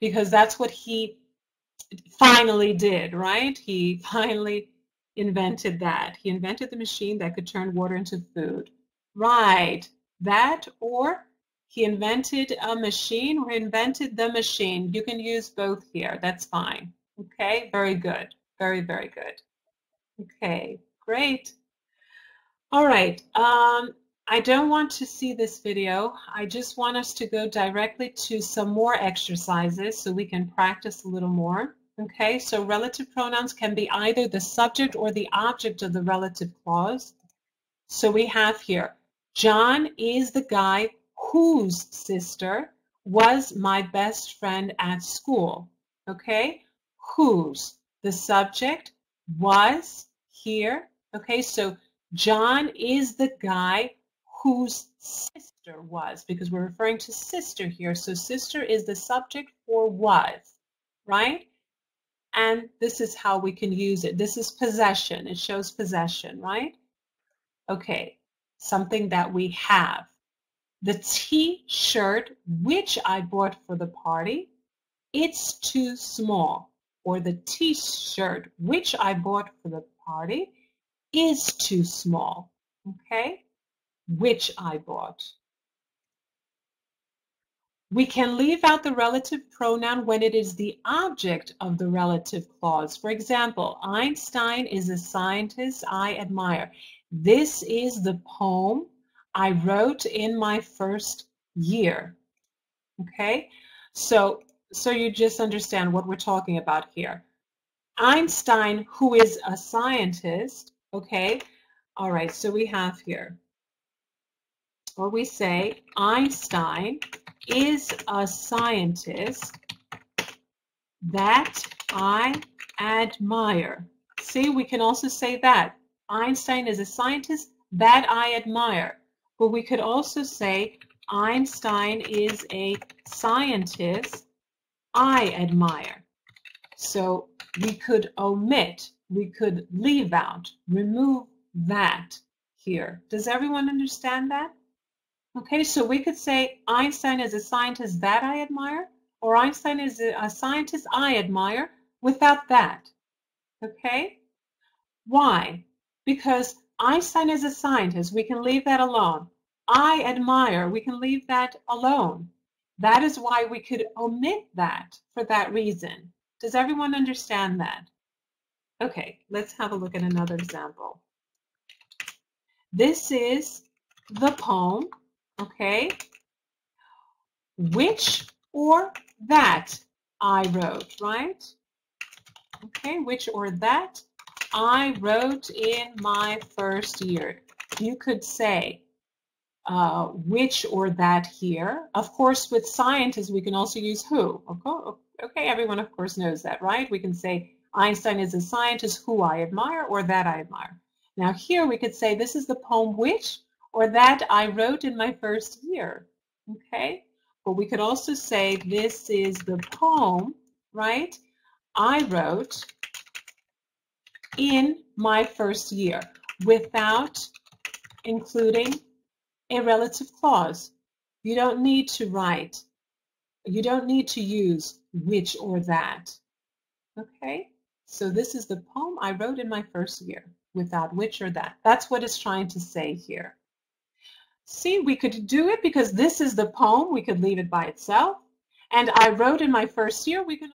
Because that's what he finally did, right? He finally invented that. He invented the machine that could turn water into food. Right. That, or he invented a machine or invented the machine. You can use both here. That's fine. Okay, very good. Very, very good. Okay, great. All right. I don't want to see this video. I just want us to go directly to some more exercises so we can practice a little more. Okay, so relative pronouns can be either the subject or the object of the relative clause. So we have here, John is the guy whose sister was my best friend at school. Okay, whose, the subject, was here. Okay, so John is the guy whose sister was, because we're referring to sister here. So sister is the subject for was, right? And this is how we can use it. This is possession. It shows possession, right? Okay, something that we have. The T-shirt which I bought for the party, it's too small. Or the T-shirt which I bought for the party is too small. Okay, which I bought. We can leave out the relative pronoun when it is the object of the relative clause. For example, Einstein is a scientist I admire. This is the poem I wrote in my first year. Okay, so you just understand what we're talking about here. Einstein, who is a scientist, okay, all right, so we have here, or we say Einstein is a scientist that I admire. See, we can also say that. Einstein is a scientist that I admire. But we could also say Einstein is a scientist I admire. So we could omit, we could leave out, remove that here. Does everyone understand that? Okay, so we could say Einstein is a scientist that I admire, or Einstein is a scientist I admire without that. Okay? Why? Because Einstein is a scientist. We can leave that alone. I admire. We can leave that alone. That is why we could omit that for that reason. Does everyone understand that? Okay, let's have a look at another example. This is the poem. Okay, which or that I wrote, right? Okay, which or that I wrote in my first year. You could say which or that here. Of course, with scientists, we can also use who. Okay, everyone, of course, knows that, right? We can say Einstein is a scientist who I admire or that I admire. Now here we could say this is the poem which or that I wrote in my first year, okay? But we could also say this is the poem, right, I wrote in my first year without including a relative clause. You don't need to write, you don't need to use which or that, okay? So this is the poem I wrote in my first year without which or that. That's what it's trying to say here. See, we could do it because this is the poem. We could leave it by itself. And I wrote in my first year. We could